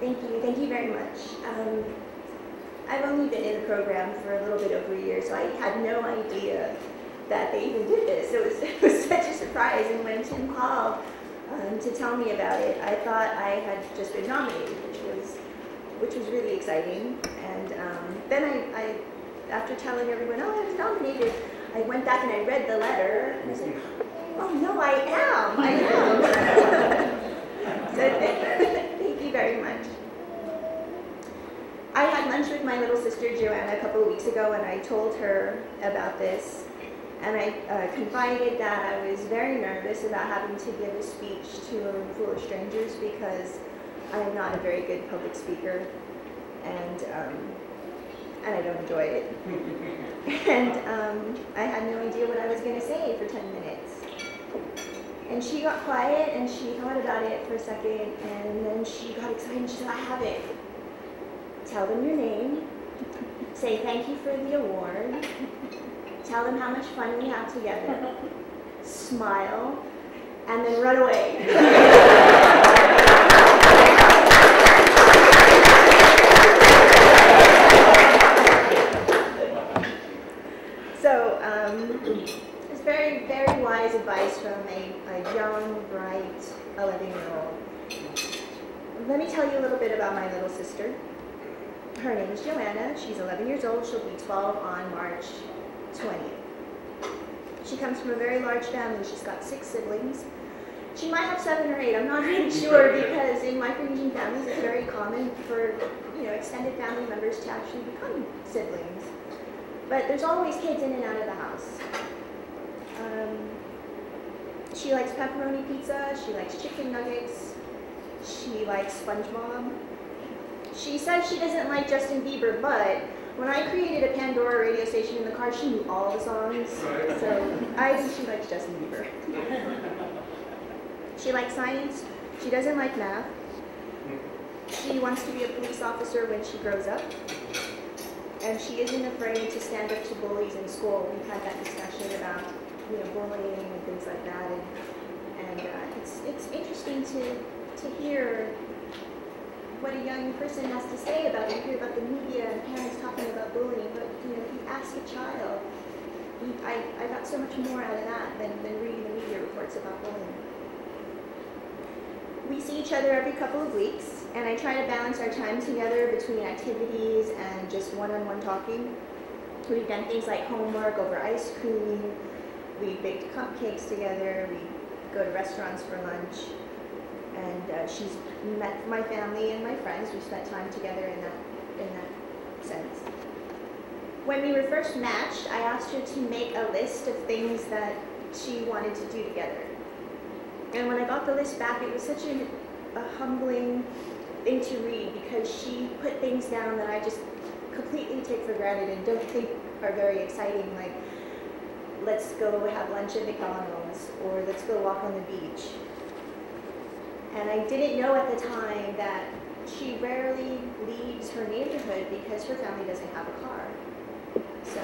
Thank you very much. I've only been in the program for a little bit over a year, so I had no idea that they even did this. It was such a surprise, and when Tim called to tell me about it, I thought I had just been nominated, which was really exciting. And then I, after telling everyone, oh, I was nominated, I went back and I read the letter, and I said, oh no, I am. So thank you very much. I had lunch with my little sister Joanna a couple of weeks ago, and I told her about this, and I confided that I was very nervous about having to give a speech to a room full of strangers because I am not a very good public speaker, and I don't enjoy it. And I had no idea what I was going to say for 10 minutes. And she got quiet, and she thought about it for a second, and then she got excited, and she said, I have it. Tell them your name, say thank you for the award, tell them how much fun we have together, smile, and then run away. So it's very, very wise advice from a young, bright 11-year-old. Let me tell you a little bit about my little sister. Her name is Joanna. She's 11 years old. She'll be 12 on March 20th. She comes from a very large family. She's got 6 siblings. She might have 7 or 8. I'm not really sure because in micro-Asian families it's very common for extended family members to actually become siblings. But there's always kids in and out of the house. She likes pepperoni pizza. She likes chicken nuggets. She likes SpongeBob. She says she doesn't like Justin Bieber, but when I created a Pandora radio station in the car, she knew all the songs. So I think she likes Justin Bieber. She likes science. She doesn't like math. She wants to be a police officer when she grows up. And she isn't afraid to stand up to bullies in school. We've had that discussion about bullying and things like that. And it's interesting to hear what a young person has to say about it. You hear about the media and parents talking about bullying, but if you ask a child, I got so much more out of that than reading the media reports about bullying. We see each other every couple of weeks, and I try to balance our time together between activities and just one-on-one talking. We've done things like homework over ice cream, we baked cupcakes together, we go to restaurants for lunch. And she's met my family and my friends. We spent time together in that sense. When we were first matched, I asked her to make a list of things that she wanted to do together. And when I got the list back, it was such a humbling thing to read because she put things down that I just completely take for granted and don't think are very exciting, like let's go have lunch at McDonald's or let's go walk on the beach. And I didn't know at the time that she rarely leaves her neighborhood because her family doesn't have a car. So,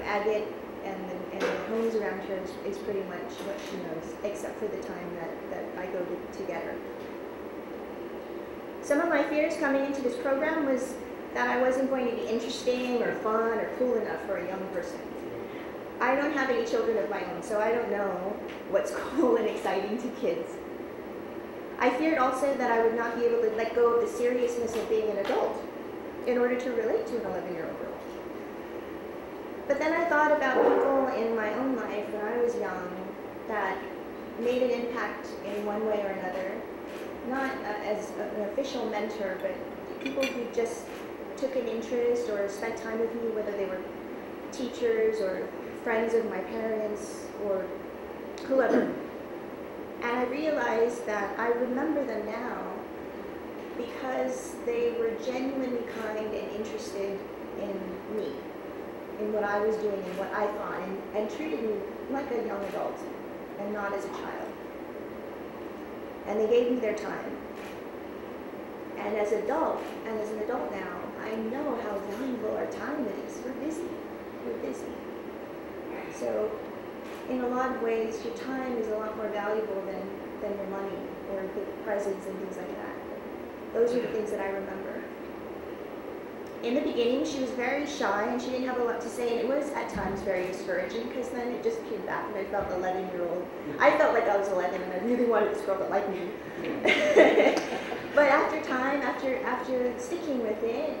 Agate and the homes around her is pretty much what she knows, except for the time that I go together. Some of my fears coming into this program was that I wasn't going to be interesting or fun or cool enough for a young person. I don't have any children of my own, so I don't know what's cool and exciting to kids. I feared also that I would not be able to let go of the seriousness of being an adult in order to relate to an 11-year-old girl. But then I thought about people in my own life when I was young that made an impact in one way or another, not as an official mentor, but people who just took an interest or spent time with me, whether they were teachers or friends of my parents or whoever. And I realized that I remember them now because they were genuinely kind and interested in me, in what I was doing and what I thought, and treated me like a young adult and not as a child. And they gave me their time. And as an adult now, I know how valuable our time is. We're busy. So in a lot of ways, your time is a lot more valuable than your money or the presents and things like that. Those are the things that I remember. In the beginning, she was very shy and she didn't have a lot to say, and it was at times very discouraging because then it just came back and I felt 11-year-old. I felt like I was 11 and I really wanted this girl to like me. But after time, after sticking with it,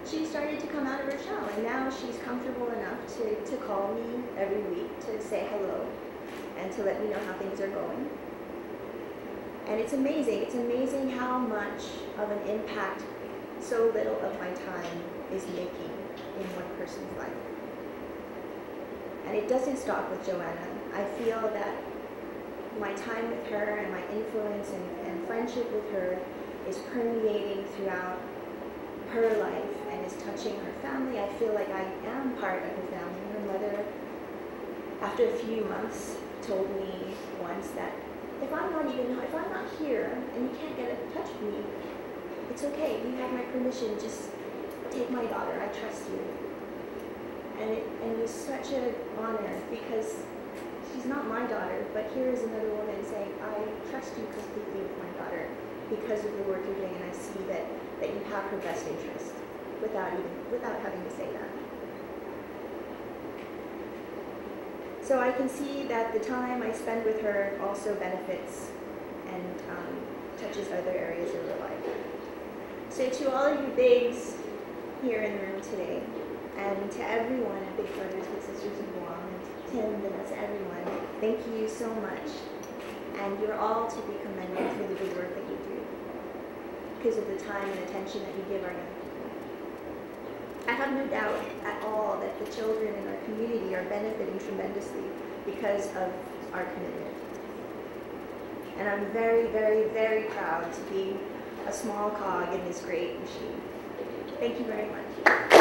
she started to come out of her shell, and now she's comfortable enough to call me every week to say hello and to let me know how things are going. And it's amazing how much of an impact so little of my time is making in one person's life. And it doesn't stop with Joanna. I feel that my time with her and my influence and friendship with her is permeating throughout her life and is touching her family. I feel like I am part of her family. Her mother, after a few months, told me once that if I'm not here and you can't get in touch with me, it's okay. You have my permission. Just take my daughter. I trust you. And it was such an honor because she's not my daughter, but here is another woman saying, I trust you completely with my daughter because of the work you're doing, and I see that you have her best interest without having to say that. So I can see that the time I spend with her also benefits and touches other areas of her life. So to all of you bigs here in the room today, and to everyone at Big Brothers Big Sisters of Guam, and Tim, Vanessa, everyone, thank you so much. And you're all to be commended for the good work that you do because of the time and attention that you give our young people. I have no doubt at all that the children in our community are benefiting tremendously because of our commitment. And I'm very, very, very proud to be a small cog in this great machine. Thank you very much.